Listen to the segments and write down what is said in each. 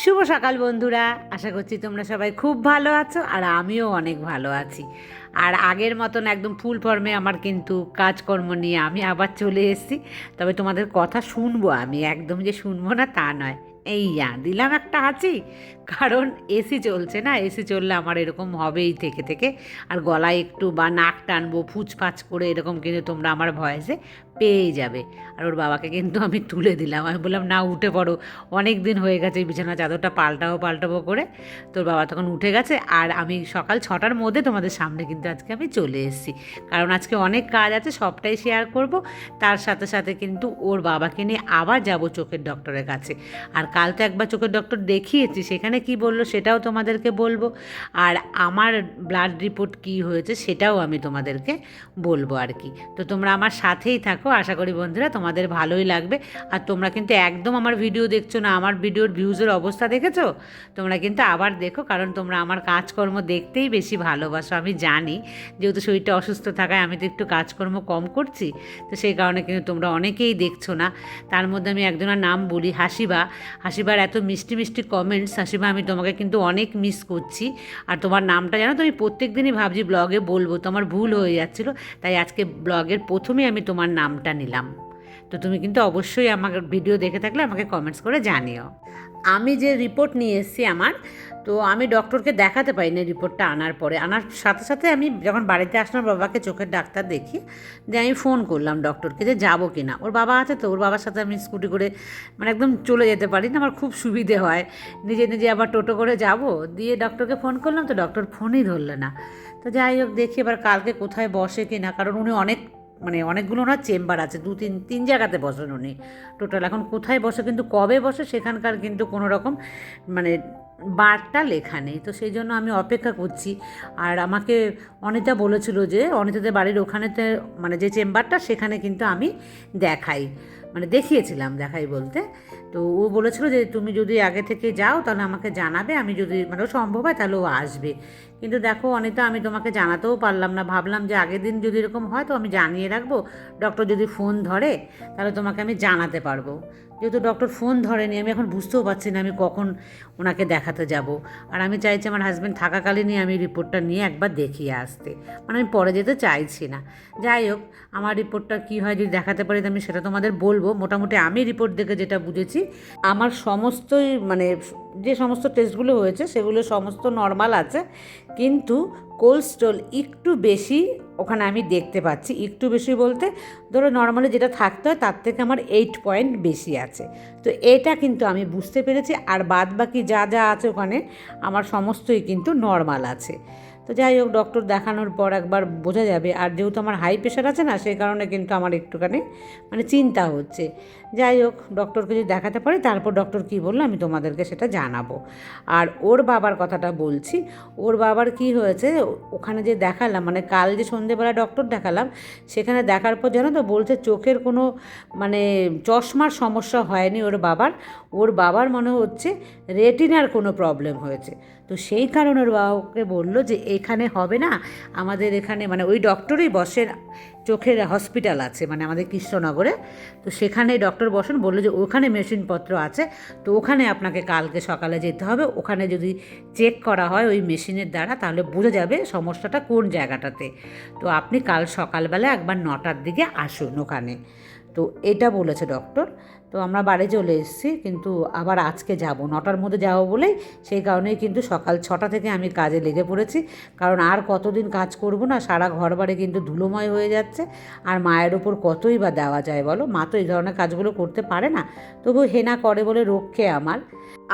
শুভ সকাল বন্ধুরা, আশা করছি তোমরা সবাই খুব ভালো আছো আর আমিও অনেক ভালো আছি। আর আগের মতন একদম ফুল ফর্মে আমার কিন্তু কাজকর্ম নিয়ে আমি আবার চলে এসেছি। তবে তোমাদের কথা শুনবো, আমি একদম যে শুনবো না তা নয়। দিলাম একটা হাঁচি, কারণ এসি চলছে না, এসি চললে আমার এরকম হবেই থেকে থেকে। আর গলায় একটু বা নাক টানবো ফুচফাচ করে, এরকম কিন্তু তোমরা আমার ভয়েসে পেয়েই যাবে। আর ওর বাবাকে কিন্তু আমি তুলে দিলাম, আমি বললাম না উঠে পড়ো, অনেক দিন হয়ে গেছে এই বিছানা চাদরটা পাল্টাবো করে। তোর বাবা তখন উঠে গেছে আর আমি সকাল 6টার মধ্যে তোমাদের সামনে কিন্তু আজকে আমি চলে এসেছি, কারণ আজকে অনেক কাজ আছে, সবটাই শেয়ার করব। তার সাথে সাথে কিন্তু ওর বাবাকে নিয়ে আবার যাব চোখের ডক্টরের কাছে। আর কাল তো একবার চোখের ডক্টর দেখিয়েছি, সেখানে কি বললো সেটাও তোমাদেরকে বলবো। আর আমার ব্লাড রিপোর্ট কি হয়েছে সেটাও আমি তোমাদেরকে বলবো আর কি। তো তোমরা আমার সাথেই থাকো, আশা করি বন্ধুরা তোমাদের ভালোই লাগবে। আর তোমরা কিন্তু একদম আমার ভিডিও দেখছো না, আমার ভিডিওর ভিউজের অবস্থা দেখেছো? তোমরা কিন্তু আবার দেখো, কারণ তোমরা আমার কাজকর্ম দেখতেই বেশি ভালোবাসো। আমি জানি, যেহেতু শরীরটা অসুস্থ থাকায় আমি তো একটু কাজকর্ম কম করছি, তো সেই কারণে কিন্তু তোমরা অনেকেই দেখছো না। তার মধ্যে আমি একজনের নাম বলি, হাসিবার এত মিষ্টি মিষ্টি কমেন্টস। হাসিবা, আমি তোমাকে কিন্তু অনেক মিস করছি। আর তোমার নামটা জানো তো আমি প্রত্যেক দিনই ভাবছি ব্লগে বলবো, তোমার ভুল হয়ে যাচ্ছিলো, তাই আজকে ব্লগের প্রথমেই আমি তোমার নামটা নিলাম। তো তুমি কিন্তু অবশ্যই আমার ভিডিও দেখে থাকলে আমাকে কমেন্টস করে জানিও। আমি যে রিপোর্ট নিয়ে এসেছি আমার, তো আমি ডক্টরকে দেখাতে পারিনি রিপোর্টটা আনার সাথে সাথে আমি যখন বাড়িতে আসলাম বাবাকে চোখের ডাক্তার দেখি, দিয়ে আমি ফোন করলাম ডক্টরকে যে যাবো কি না। ওর বাবা আছে, তো ওর বাবার সাথে আমি স্কুটি করে মানে একদম চলে যেতে পারি না, আমার খুব সুবিধে হয়, নিজে নিজে আবার টোটো করে যাব। দিয়ে ডক্টরকে ফোন করলাম, তো ডক্টর ফোনই ধরলো না। তো যাই হোক, দেখি এবার কালকে কোথায় বসে কি না, কারণ উনি অনেকগুলো ওনার চেম্বার আছে, তিন জায়গাতে বসেন উনি টোটাল। এখন কোথায় বসে কিন্তু কবে বসে সেখানকার কিন্তু কোনো রকম মানে বারটা লেখা নেই। তো সেই জন্য আমি অপেক্ষা করছি। আর আমাকে অনিতা বলেছিল যে অনিতাদের বাড়ির ওখানেতে মানে যে চেম্বারটা সেখানে কিন্তু আমি দেখাই, মানে দেখাই বলতে। তো ও বলেছিল যে তুমি যদি আগে থেকে যাও তাহলে আমাকে জানাবে, আমি যদি মানে সম্ভব হয় তাহলে ও আসবে। কিন্তু দেখো অনিতা, আমি তোমাকে জানাতেও পারলাম না, ভাবলাম যে আগের দিন যদি এরকম হয় তো আমি জানিয়ে রাখবো, ডক্টর যদি ফোন ধরে তাহলে তোমাকে আমি জানাতে পারবো। যেহেতু ডক্টর ফোন ধরেনি, আমি এখন বুঝতেও পারছি না আমি কখন ওনাকে দেখাতে যাব। আর আমি চাইছি আমার হাজব্যান্ড থাকাকালীনই আমি রিপোর্টটা নিয়ে একবার দেখিয়ে আসতে, মানে আমি পরে যেতে চাইছি না। যাই হোক, আমার রিপোর্টটা কী হয় যদি দেখাতে পারি তো আমি সেটা তোমাদের বলবো। মোটামুটি আমি রিপোর্ট দেখে যেটা বুঝেছি, আমার সমস্তই মানে যে সমস্ত টেস্টগুলো হয়েছে সেগুলো সমস্ত নর্মাল আছে, কিন্তু কোলেস্ট্রল একটু বেশি ওখানে আমি দেখতে পাচ্ছি। একটু বেশি বলতে ধরো নর্মালি যেটা থাকতে হয় তার থেকে আমার 8 পয়েন্ট বেশি আছে। তো এটা কিন্তু আমি বুঝতে পেরেছি। আর বাদ বাকি যা যা আছে ওখানে আমার সমস্তই কিন্তু নর্মাল আছে। তো যাই হোক, ডক্টর দেখানোর পর একবার বোঝা যাবে। আর যেহেতু আমার হাই প্রেশার আছে না, সেই কারণে কিন্তু আমার একটুখানি মানে চিন্তা হচ্ছে। যাই হোক, ডক্টরকে যদি দেখাতে পারি তারপর ডক্টর কী বললো আমি তোমাদেরকে সেটা জানাবো। আর ওর বাবার কথাটা বলছি। ওর বাবার কি হয়েছে, ওখানে যে দেখালাম মানে কাল যে সন্ধেবেলা ডক্টর দেখালাম, সেখানে দেখার পর জানো তো বলছে চোখের কোনো মানে চশমার সমস্যা হয়নি ওর বাবার মনে হচ্ছে রেটিনার কোনো প্রবলেম হয়েছে। তো সেই কারণে ওর বাবাকে বললো যে এখানে হবে না, আমাদের এখানে মানে ওই ডক্টরই বসেন, চোখের হসপিটাল আছে মানে আমাদের কৃষ্ণনগরে, তো সেখানে ডক্টর বসেন, বললো যে ওখানে মেশিনপত্র আছে, তো ওখানে আপনাকে কালকে সকালে যেতে হবে। ওখানে যদি চেক করা হয় ওই মেশিনের দ্বারা তাহলে বোঝা যাবে সমস্যাটা কোন জায়গাটাতে। তো আপনি কাল সকালবেলা একবার 9টার দিকে আসুন ওখানে। তো এটা বলেছে ডক্টর। তো আমরা বাড়ি চলে এসেছি, কিন্তু আবার আজকে যাব 9টার মধ্যে যাবো বলেই সেই কারণেই কিন্তু সকাল 6টা থেকে আমি কাজে লেগে পড়েছি। কারণ আর কতদিন কাজ করব না, সারা ঘর বাড়ি কিন্তু ধুলোময় হয়ে যাচ্ছে। আর মায়ের ওপর কতই বা দেওয়া যায় বলো, মা তো এই ধরনের কাজগুলো করতে পারে না, তবু হেনা করে বলে রক্ষে আমার।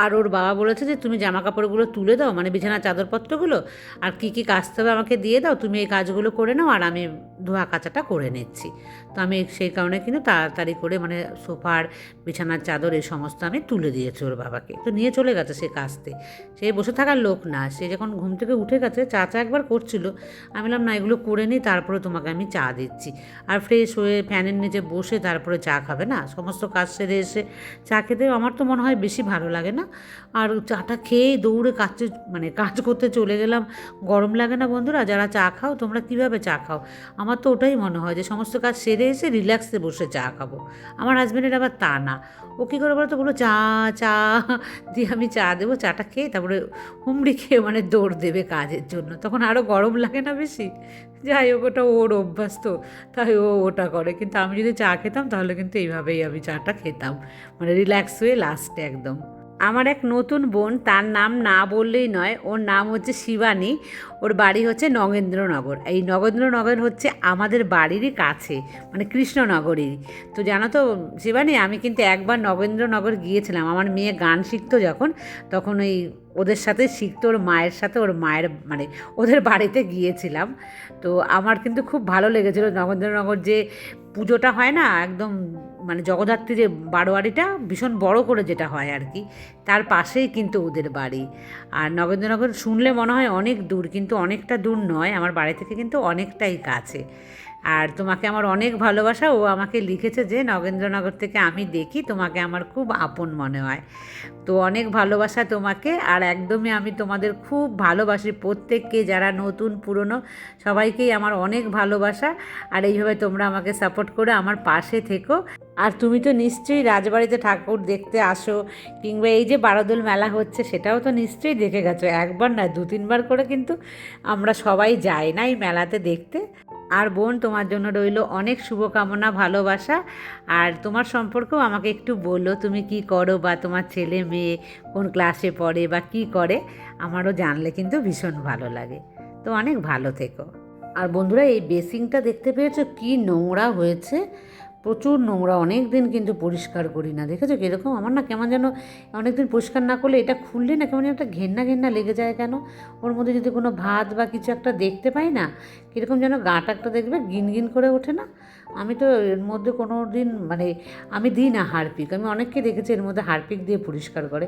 আর ওর বাবা বলেছে যে তুমি জামা কাপড়গুলো তুলে দাও, মানে বিছানার চাদরপত্রগুলো, আর কী কী কাচতে হবে আমাকে দিয়ে দাও, তুমি এই কাজগুলো করে নাও আর আমি ধোয়া কাচাটা করে নিচ্ছি। তো আমি সেই কারণে কিন্তু তাড়াতাড়ি করে মানে সোফার বিছানার চাদর এই সমস্ত আমি তুলে দিয়েছি ওর বাবাকে। তো নিয়ে চলে গেছে সে কাচতে, সে বসে থাকার লোক না। সে যখন ঘুম থেকে উঠে গেছে চা একবার করছিল, আমি বললাম না এগুলো করে নিই তারপরে তোমাকে আমি চা দিচ্ছি। আর ফ্রেশ হয়ে ফ্যানের নিচে বসে তারপরে চা খাবে না, সমস্ত কাজ সেরে এসে চা খেতে আমার তো মনে হয় বেশি ভালো লাগে না। আর চাটা খেয়েই দৌড়ে কাজ করতে চলে গেলাম। গরম লাগে না বন্ধুরা? যারা চা খাও তোমরা কীভাবে চা খাও? আমার তো ওটাই মনে হয় যে সমস্ত কাজ সেরে এসে রিল্যাক্সে বসে চা খাবো। আমার হাজব্যান্ডের আবার তা না। ও কী করে বলো তো, বলো চা চা দিয়ে আমি চা দেবো, চাটা খেয়ে তারপরে হুমড়ি খেয়ে মানে দৌড় দেবে কাজের জন্য, তখন আরও গরম লাগে না বেশি। যাই হোক, ওটা ওর অভ্যাস তো, তাই ও ওটা করে। কিন্তু আমি যদি চা খেতাম তাহলে কিন্তু এইভাবেই আমি চাটা খেতাম, মানে রিল্যাক্স হয়ে লাস্টে একদম। আমার এক নতুন বোন, তার নাম না বললেই নয়, ওর নাম হচ্ছে শিবানী। ওর বাড়ি হচ্ছে নগেন্দ্রনগর। এই নগেন্দ্রনগর হচ্ছে আমাদের বাড়িরই কাছে, মানে কৃষ্ণনগরেরই। তো জানো তো শিবানী, আমি কিন্তু একবার নগেন্দ্রনগর গিয়েছিলাম, আমার মেয়ে গান শিখতো যখন, তখন ওই ওদের সাথে শিখতো, ওর মায়ের সাথে, ওর মায়ের মানে ওদের বাড়িতে গিয়েছিলাম। তো আমার কিন্তু খুব ভালো লেগেছিলো নগেন্দ্রনগর যে পুজোটা হয় না একদম, মানে জগদ্ধাত্রী যে বারোয়ারিটা ভীষণ বড় করে যেটা হয় আর কি, তার পাশেই কিন্তু ওদের বাড়ি। আর নগেন্দ্রনগর শুনলে মনে হয় অনেক দূর, কিন্তু অনেকটা দূর নয়, আমার বাড়ি থেকে কিন্তু অনেকটাই কাছে। আর তোমাকে আমার অনেক ভালোবাসা। ও আমাকে লিখেছে যে নগেন্দ্রনগর থেকে আমি দেখি তোমাকে আমার খুব আপন মনে হয়। তো অনেক ভালোবাসা তোমাকে। আর একদমই আমি তোমাদের খুব ভালোবাসি প্রত্যেককে, যারা নতুন পুরনো সবাইকেই আমার অনেক ভালোবাসা। আর এইভাবে তোমরা আমাকে সাপোর্ট করে আমার পাশে থেকো। আর তুমি তো নিশ্চয়ই রাজবাড়িতে ঠাকুর দেখতে আসো, কিংবা এই যে বারোদোল মেলা হচ্ছে সেটাও তো নিশ্চয়ই দেখে গেছো, একবার না 2-3 বার করে কিন্তু আমরা সবাই যাই না এই মেলাতে দেখতে। আর বোন, তোমার জন্য রইল অনেক শুভকামনা, ভালোবাসা। আর তোমার সম্পর্কেও আমাকে একটু বলো, তুমি কি করো, বা তোমার ছেলে মেয়ে কোন ক্লাসে পড়ে বা কি করে, আমারও জানলে কিন্তু ভীষণ ভালো লাগে। তো অনেক ভালো থেকো। আর বন্ধুরা, এই বেসিনটা দেখতে পেয়েছো কি নোংরা হয়েছে, প্রচুর নোংরা, অনেক দিন কিন্তু পরিষ্কার করি না, দেখেছো কীরকম? আমার না কেমন যেন অনেক দিন পরিষ্কার না করলে এটা খুললে না কেমন একটা ঘেন্না ঘেন্না লেগে যায় কেন। ওর মধ্যে যদি কোনো ভাত বা কিছু একটা দেখতে পাই না, কীরকম যেন গাটা একটা দেখবে গিন গিন করে ওঠে না। আমি তো এর মধ্যে কোনো দিন মানে আমি দিই না হারপিক, আমি অনেককে দেখেছি এর মধ্যে হারপিক দিয়ে পরিষ্কার করে।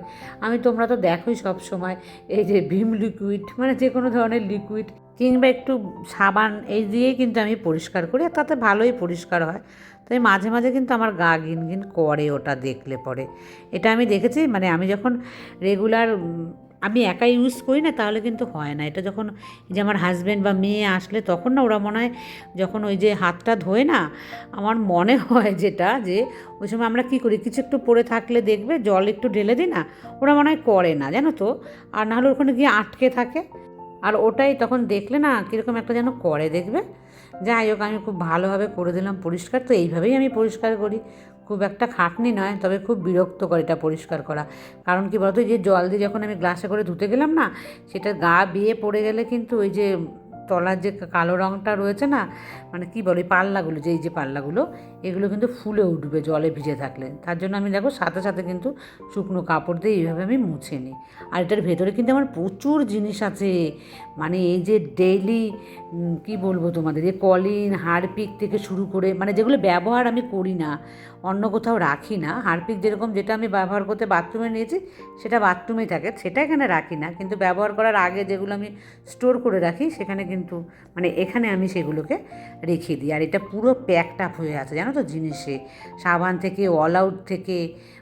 তোমরা তো দেখোই সব সময় এই যে ভিম লিকুইড, মানে যে কোনো ধরনের লিকুইড কিংবা একটু সাবান, এই দিয়েই কিন্তু আমি পরিষ্কার করি, আর তাতে ভালোই পরিষ্কার হয়। তাই মাঝে মাঝে কিন্তু আমার গা ঘিন করে ওটা দেখলে পরে। এটা আমি দেখেছি, মানে আমি যখন রেগুলার আমি একা ইউজ করি না তাহলে কিন্তু হয় না। এটা যখন যে আমার হাজব্যান্ড বা মেয়ে আসলে তখন না ওরা মনে হয় যখন ওই যে হাতটা ধোয় না, আমার মনে হয় যেটা যে ওই সময় আমরা কী করি, কিছু একটু পড়ে থাকলে দেখবে জল একটু ঢেলে দিই না, ওরা মনে হয় করে না জানো তো। আর নাহলে ওখানে গিয়ে আটকে থাকে, আর ওটাই তখন দেখলে না কীরকম একটা যেন করে দেখবে। যাই হোক, আমি খুব ভালোভাবে করে দিলাম পরিষ্কার। তো এইভাবেই আমি পরিষ্কার করি, খুব একটা খাটনি নয়, তবে খুব বিরক্তকর এটা পরিষ্কার করা। কারণ কি বলতো, যে জল দিয়ে যখন আমি গ্লাসে করে ধুতে গেলাম না, সেটা গা বেয়ে পড়ে গেলে কিন্তু ওই যে তলার যে কালো রঙটা রয়েছে না, মানে কী বলে পাল্লাগুলো, যে এই যে পাল্লাগুলো, এগুলো কিন্তু ফুলে উঠবে জলে ভিজে থাকলে। তার জন্য আমি দেখো সাথে সাথে কিন্তু শুকনো কাপড় দিয়ে এইভাবে আমি মুছে নিই। আর এটার ভেতরে কিন্তু আমার প্রচুর জিনিস আছে, মানে এই যে ডেইলি কি বলবো তোমাদের, যে কলিন হারপিক থেকে শুরু করে, মানে যেগুলো ব্যবহার আমি করি না, অন্য কোথাও রাখি না। হারপিক যেরকম যেটা আমি ব্যবহার করতে বাথরুমে নিয়েছি সেটা বাথরুমেই থাকে, সেটা এখানে রাখি না, কিন্তু ব্যবহার করার আগে যেগুলো আমি স্টোর করে রাখি সেখানে কিন্তু মানে এখানে আমি সেগুলোকে রেখে দিই। আর এটা পুরো প্যাকড আপ হয়ে আছে জানো তো জিনিসে, সাবান থেকে অল আউট থেকে,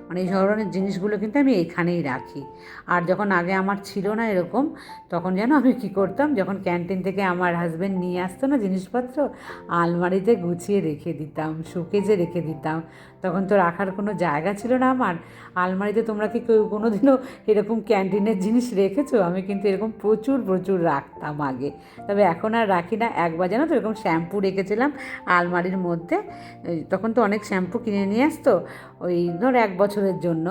মানে এই ধরনের জিনিসগুলো কিন্তু আমি এখানেই রাখি। আর যখন আগে আমার ছিল না এরকম, তখন যেন আমি কী করতাম, যখন ক্যান্টিন থেকে আমার হাজব্যান্ড নিয়ে আসতো না জিনিসপত্র, আলমারিতে গুছিয়ে রেখে দিতাম, শোকেজে রেখে দিতাম। তখন তো রাখার কোনো জায়গা ছিল না আমার আলমারিতে। তোমরা কি কেউ কোনো দিনও এরকম ক্যান্টিনের জিনিস রেখেছো? আমি কিন্তু এরকম প্রচুর প্রচুর রাখতাম আগে, তবে এখন আর রাখি না। একবার জানো তো এরকম শ্যাম্পু রেখেছিলাম আলমারির মধ্যে, তখন তো অনেক শ্যাম্পু কিনে নিয়ে আসতো ওই ধর 1 বছরের জন্য।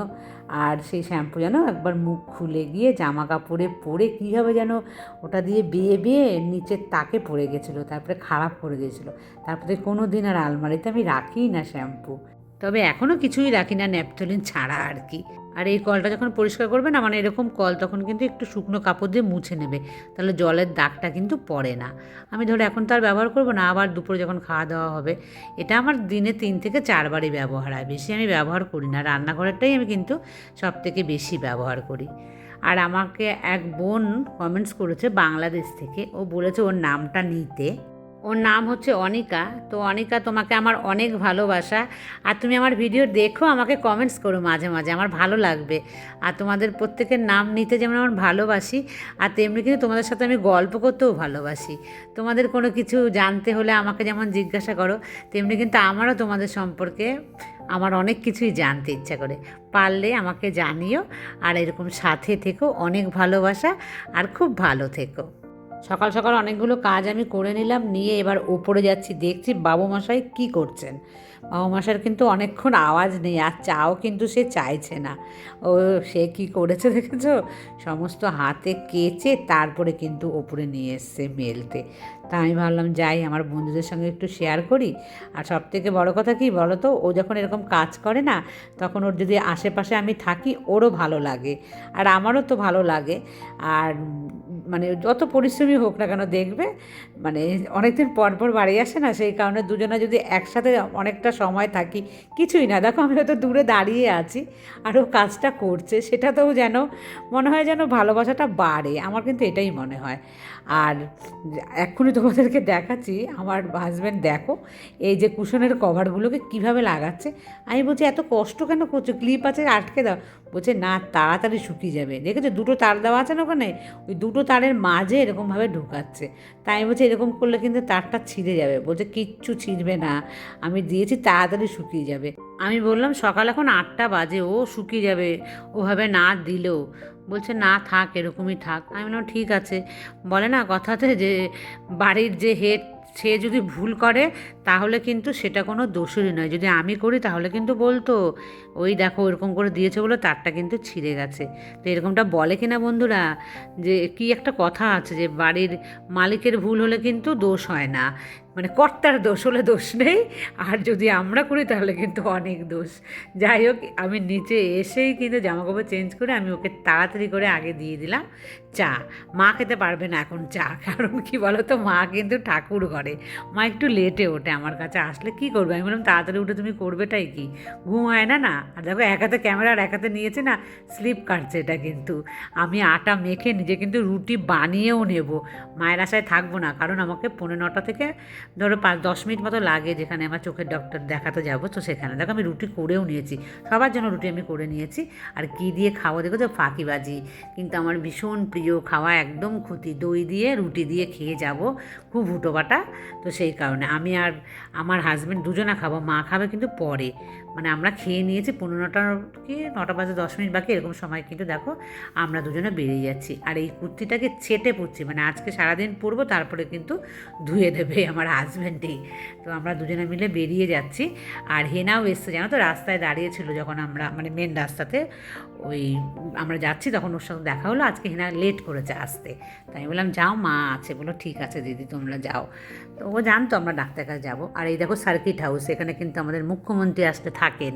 আর সেই শ্যাম্পু যেন একবার মুখ খুলে গিয়ে জামা কাপড়ে পরে কীভাবে যেন ওটা দিয়ে বেয়ে বেয়ে নিচের তাকে পড়ে গেছিলো, তারপরে খারাপ করে দিয়েছিলো। তারপরে কোনো দিন আর আলমারিতে আমি রাখিই না শ্যাম্পু। তবে এখনও কিছুই রাখি না ন্যাপথলিন ছাড়া আর কি। আর এই কলটা যখন পরিষ্কার করবে না, মানে এরকম কল, তখন কিন্তু একটু শুকনো কাপড় দিয়ে মুছে নেবে, তাহলে জলের দাগটা কিন্তু পড়ে না। আমি ধরো এখন তো আর ব্যবহার করবো না, আবার দুপুরে যখন খাওয়া দাওয়া হবে। এটা আমার দিনে 3 থেকে 4 বারই ব্যবহার হয়, বেশি আমি ব্যবহার করি না। রান্নাঘরেরটাই আমি কিন্তু সব থেকে বেশি ব্যবহার করি। আর আমাকে এক বোন কমেন্টস করেছে বাংলাদেশ থেকে, ও বলেছে ওর নামটা নিতে। ওর নাম হচ্ছে অনিকা। তো অনিকা, তোমাকে আমার অনেক ভালোবাসা। আর তুমি আমার ভিডিও দেখো, আমাকে কমেন্টস করো মাঝে মাঝে, আমার ভালো লাগবে। আর তোমাদের প্রত্যেকের নাম নিতে যেমন আমার ভালোবাসি, আর তেমনি কিন্তু তোমাদের সাথে আমি গল্প করতেও ভালোবাসি। তোমাদের কোনো কিছু জানতে হলে আমাকে যেমন জিজ্ঞাসা করো, তেমনি কিন্তু আমারও তোমাদের সম্পর্কে আমার অনেক কিছুই জানতে ইচ্ছা করে। পারলে আমাকে জানিও। আর এরকম সাথে থেকো, অনেক ভালোবাসা, আর খুব ভালো থেকো। সকাল সকাল অনেকগুলো কাজ আমি করে নিলাম, নিয়ে এবার ওপরে যাচ্ছি, দেখছি বাবুমশাই কী করছেন। বাবুমশাইয়ের কিন্তু অনেকক্ষণ আওয়াজ নেই, আর চাও কিন্তু সে চাইছে না। ও সে কি করেছে দেখেছো, সমস্ত হাতে কেচে তারপরে কিন্তু ওপরে নিয়ে এসছে মেলতে। তা আমি ভাবলাম যাই, আমার বন্ধুদের সঙ্গে একটু শেয়ার করি। আর সব থেকে বড়ো কথা কী বলো তো, ও যখন এরকম কাজ করে না, তখন ওর যদি আশেপাশে আমি থাকি, ওরও ভালো লাগে আর আমারও তো ভালো লাগে। আর মানে যত পরিশ্রমী হোক না কেন, দেখবে মানে অনেকদিন পর পর বাড়ি আসে না, সেই কারণে দুজনে যদি একসাথে অনেকটা সময় থাকি, কিছুই না, দেখো আমি হয়তো দূরে দাঁড়িয়ে আছি আর ও কাজটা করছে, সেটাতেও যেন মনে হয় যেন ভালোবাসাটা বাড়ে। আমার কিন্তু এটাই মনে হয়। আর এক্ষুনি তোমাদেরকে দেখাচ্ছি, আমার হাজব্যান্ড দেখো এই যে কুশনের কভারগুলোকে কীভাবে লাগাচ্ছে। আমি বলছি এত কষ্ট কেন করছো, ক্লিপ আছে আটকে দাও। বলছে না, তাড়াতাড়ি শুকিয়ে যাবে। দেখেছো দুটো তার দেওয়া আছে না ওখানে, ওই দুটো তারের মাঝে এরকমভাবে ঢুকাচ্ছে। তাই আমি বলছি এরকম করলে কিন্তু তারটা ছিঁড়ে যাবে। বলছে কিচ্ছু ছিঁড়বে না, আমি দিয়েছি, তাড়াতাড়ি শুকিয়ে যাবে। আমি বললাম সকাল এখন 8টা বাজে, ও শুকিয়ে যাবে ওভাবে না দিলেও। বলছে না থাক, এরকমই থাক। আমি বললাম ঠিক আছে। বলে না কথাতে যে বাড়ির যে হেড, সে যদি ভুল করে তাহলে কিন্তু সেটা কোনো দোষেরই নয়। যদি আমি করি তাহলে কিন্তু বলতো ওই দেখো এরকম করে দিয়েছে বলে তারটা কিন্তু ছিঁড়ে গেছে। তো এরকমটা বলে কিনা বন্ধুরা, যে কি একটা কথা আছে যে বাড়ির মালিকের ভুল হলে কিন্তু দোষ হয় না, মানে কর্তার দোষ হলে দোষ নেই, আর যদি আমরা করি তাহলে কিন্তু অনেক দোষ। যাই হোক, আমি নিচে এসেই কিন্তু জামাকাপড় চেঞ্জ করে আমি ওকে তাড়াতাড়ি করে আগে দিয়ে দিলাম চা। মা খেতে পারবে না এখন চা, কারণ কি বলো তো, মা কিন্তু ঠাকুর ঘরে, মা একটু লেটে ওঠে। আমার কাছে আসলে কি করবে, আমি বললাম তাড়াতাড়ি উঠে তুমি করবেটাই কি, ঘুম হয় না না। আর দেখো এক হাতে ক্যামেরা আর এক হাতে নিয়েছে না, স্লিপ কাটছে এটা কিন্তু। আমি আটা মেখে নিজে কিন্তু রুটি বানিয়েও নেব, মায়ের আশায় থাকবো না, কারণ আমাকে 9:45 থেকে ধরো 5-10 মিনিট মতো লাগে, যেখানে আমার চোখের ডক্টর দেখাতে যাবো, তো সেখানে দেখো আমি রুটি করেও নিয়েছি, সবার জন্য রুটি আমি করে নিয়েছি। আর কি দিয়ে খাবো দেখো তো, ফাঁকিবাজি, কিন্তু আমার ভীষণ প্রিয় খাওয়া, একদম ক্ষতি, দই দিয়ে রুটি দিয়ে খেয়ে যাব, খুব হুটোপাটা। তো সেই কারণে আমি আর আমার হাজব্যান্ড দুজনা খাবো, মা খাবে কিন্তু পরে। মানে আমরা খেয়ে নিয়েছি 9:45 কি 9টা বাজে 10 মিনিট বাকি, এরকম সময় কিন্তু দেখো আমরা দুজনে বেরিয়ে যাচ্ছি। আর এই কুর্তিটাকে ছেটে পরছি, মানে আজকে সারাদিন পরবো, তারপরে কিন্তু ধুয়ে দেবে আমার হাজব্যান্ডেই। তো আমরা দুজনে মিলে বেরিয়ে যাচ্ছি। আর হেনাও এসছে জানো তো, রাস্তায় দাঁড়িয়েছিল যখন আমরা, মানে মেন রাস্তাতে ওই আমরা যাচ্ছি, তখন ওর সঙ্গে দেখা হলো। আজকে হেনা লেট করেছে আসতে, তাই আমি বললাম যাও, মা আছে। বলো ঠিক আছে দিদি তোমরা যাও। তো ও জানতো আমরা ডাক্তার কাছে যাবো। আর এই দেখো সার্কিট হাউস, এখানে কিন্তু আমাদের মুখ্যমন্ত্রী আসতে থাকেন।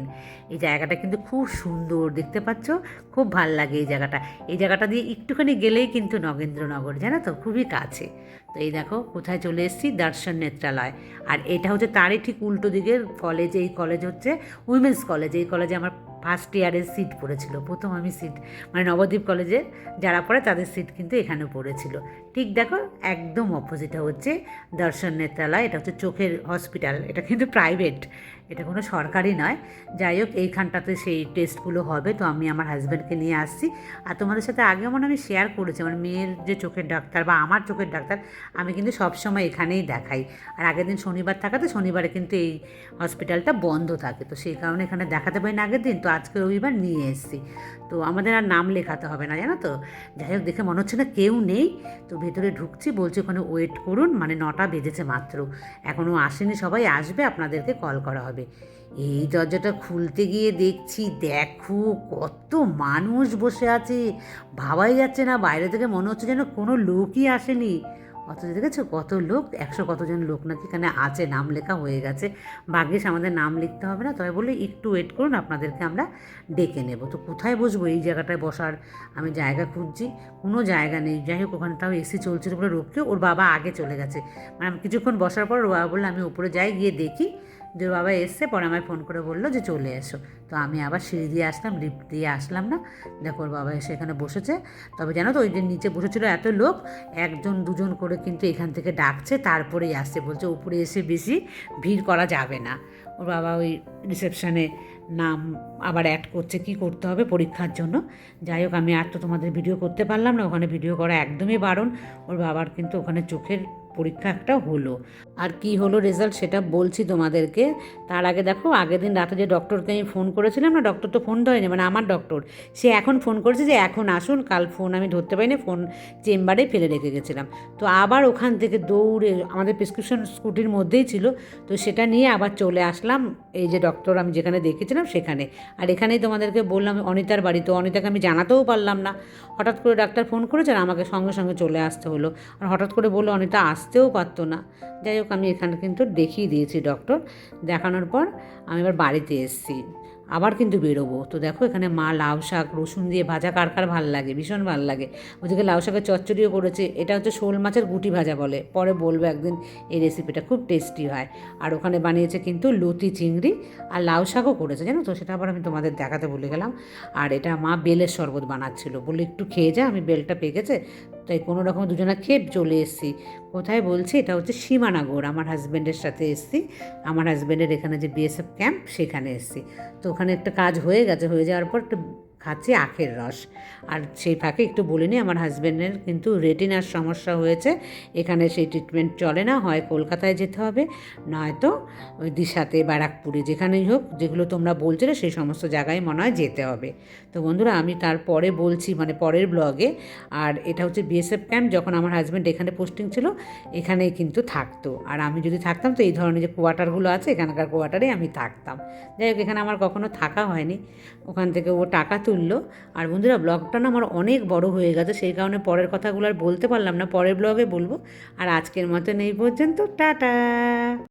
এই জায়গাটা কিন্তু খুব সুন্দর, দেখতে পাচ্ছ, খুব ভাল লাগে এই জায়গাটা। এই জায়গাটা দিয়ে একটুখানি গেলেই কিন্তু নগেন্দ্রনগর, জানো তো, খুবই কাছে। তো এই দেখো কোথায় চলে এসেছি, দর্শন নেত্রালয়। আর এটা হচ্ছে তারই ঠিক উল্টো দিকের কলেজ। এই কলেজ হচ্ছে উইমেন্স কলেজ। এই কলেজে আমার ফার্স্ট ইয়ারের সিট পড়েছিল, প্রথম আমি সিট, মানে নবদ্বীপ কলেজে যারা পড়ে তাদের সিট কিন্তু এখানে পড়েছিল। ঠিক দেখো একদম অপোজিটে হচ্ছে দর্শন নেত্রালয়। এটা হচ্ছে চোখের হসপিটাল, এটা কিন্তু প্রাইভেট, এটা কোনো সরকারি নয়। যাই হোক, এইখানটাতে সেই টেস্টগুলো হবে। তো আমি আমার হাজব্যান্ডকে নিয়ে আসছি। আর তোমাদের সাথে আগেও মনে আমি শেয়ার করেছি, আমার মেয়ের যে চোখের ডাক্তার বা আমার চোখের ডাক্তার, আমি কিন্তু সবসময় এখানেই দেখাই। আর আগের দিন শনিবার থাকাতে শনিবারে কিন্তু এই হসপিটালটা বন্ধ থাকে, তো সেই কারণে এখানে দেখাতে পারি না আগের দিন। তো আজকে রবিবার নিয়ে এসেছি। তো আমাদের আর নাম লেখাতে হবে না, জানো তো। যাই হোক, দেখে মনে হচ্ছে না কেউ নেই। তো ভেতরে ঢুকছি, বলছি ওখানে ওয়েট করুন, মানে 9টা বেজেছে মাত্র, এখনও আসেনি, সবাই আসবে, আপনাদেরকে কল করা হবে। এই দরজাটা খুলতে গিয়ে দেখছি, দেখো কত মানুষ বসে আছে, ভাবাই যাচ্ছে না, বাইরে থেকে মনে হচ্ছে যেন কোনো লোকই আসেনি। অথচ দেখেছো কত লোক, 100 কতজন লোক নাকি এখানে আছে, নাম লেখা হয়ে গেছে। ভাগ্যিস আমাদের নাম লিখতে হবে না, তবে বলে একটু ওয়েট করুন, আপনাদেরকে আমরা ডেকে নেব। তো কোথায় বসবো, এই জায়গাটায় বসার আমি জায়গা খুঁজছি, কোনো জায়গা নেই। যাই হোক, ওখানটাও এসি চলছিল বলে রোগকে, ওর বাবা আগে চলে গেছে। মানে কিছুক্ষণ বসার পর ওর বাবা বললো আমি উপরে যাই, গিয়ে দেখি যে ওর বাবা এসছে, পরে আমায় ফোন করে বললো যে চলে এসো। তো আমি আবার সিঁড়ি দিয়ে আসলাম, লিফট দিয়ে আসলাম না। দেখো ওর বাবা এসে এখানে বসেছে। তবে জানো তো ওই যে নিচে বসেছিল এত লোক, একজন দুজন করে কিন্তু এখান থেকে ডাকছে, তারপরেই আসছে, বলছে উপরে এসে বেশি ভিড় করা যাবে না। ওর বাবা ওই রিসেপশানে নাম আবার অ্যাড করছে, কি করতে হবে পরীক্ষার জন্য। যাই হোক, আমি আর তো তোমাদের ভিডিও করতে পারলাম না, ওখানে ভিডিও করা একদমই বারণ। ওর বাবার কিন্তু ওখানে চোখের পরীক্ষা একটা হলো, আর কি হলো রেজাল্ট সেটা বলছি তোমাদেরকে। তার আগে দেখো, আগের দিন রাতে যে ডক্টরকে আমি ফোন করেছিলাম না, ডক্টর তো ফোন ধরেনি, মানে আমার ডক্টর, সে এখন ফোন করেছে যে এখন আসুন। কাল ফোন আমি ধরতে পারিনি, ফোন চেম্বারে ফেলে রেখে গেছিলাম। তো আবার ওখান থেকে দৌড়ে, আমাদের প্রেসক্রিপশন স্কুটির মধ্যেই ছিল, তো সেটা নিয়ে আবার চলে আসলাম এই যে ডক্টর আমি যেখানে দেখেছিলাম সেখানে। আর এখানেই তোমাদেরকে বললাম অনিতার বাড়ি, তো অনিতাকে আমি জানাতেও পারলাম না। হঠাৎ করে ডাক্তার ফোন করেছে আর আমাকে সঙ্গে সঙ্গে চলে আসতে হলো। আর হঠাৎ করে বললো অনিতা আসতেও পারতো না। যাই হোক, আমি এখানে কিন্তু দেখিয়ে দিয়েছি ডক্টর। দেখানোর পর আমি এবার বাড়িতে এসেছি, আবার কিন্তু বেরোবো। তো দেখো এখানে মা লাউ শাক রসুন দিয়ে ভাজা, কার কার ভাল লাগে, ভীষণ ভাল লাগে। ওদিকে লাউ শাকের চচ্চড়িও করেছে, এটা হচ্ছে শোল মাছের গুটি ভাজা বলে, পরে বলবো একদিন এই রেসিপিটা, খুব টেস্টি হয়। আর ওখানে বানিয়েছে কিন্তু লতি চিংড়ি, আর লাউ শাকও করেছে, জানো তো, সেটা আবার আমি তোমাদের দেখাতে ভুলে গেলাম। আর এটা মা বেলের শরবত বানাচ্ছিল, বললো একটু খেয়ে যা, আমি বেলটা পেকেছে, তাই কোনো রকম দুজনে খেয়ে চলে এসেছি। কোথায় বলছি, এটা হচ্ছে সীমানগর, আমার হাজব্যান্ডের সাথে এসেছি। আমার হাজব্যান্ডের এখানে যে বিএসএফ ক্যাম্প, সেখানে এসেছি। তো ওখানে একটা কাজ হয়ে গেছে, হয়ে যাওয়ার পর একটু খাচ্ছি আখের রস। আর সেই ফাঁকে একটু বলে নিই, আমার হাজব্যান্ডের কিন্তু রেটিনার সমস্যা হয়েছে, এখানে সেই ট্রিটমেন্ট চলে না, হয় কলকাতায় যেতে হবে, নয়তো ওই দিশাতে, ব্যারাকপুরে, যেখানেই হোক, যেগুলো তোমরা বলছিলে সেই সমস্ত জায়গায় মনে হয় যেতে হবে। তো বন্ধুরা, আমি তারপরে বলছি, মানে পরের ব্লগে। আর এটা হচ্ছে বিএসএফ ক্যাম্প, যখন আমার হাজব্যান্ড এখানে পোস্টিং ছিল এখানেই কিন্তু থাকতো। আর আমি যদি থাকতাম তো এই ধরনের যে কোয়ার্টারগুলো আছে, এখানকার কোয়ার্টারে আমি থাকতাম। যাই হোক, এখানে আমার কখনো থাকা হয়নি, ওখান থেকে ও টাকা তুললো। আর বন্ধুরা, ব্লগটা না আমার অনেক বড় হয়ে গেছে, সেই কারণে পরের কথাগুলো আর বলতে পারলাম না, পরের ব্লগে বলবো। আর আজকের মতন এই পর্যন্ত, টাটা।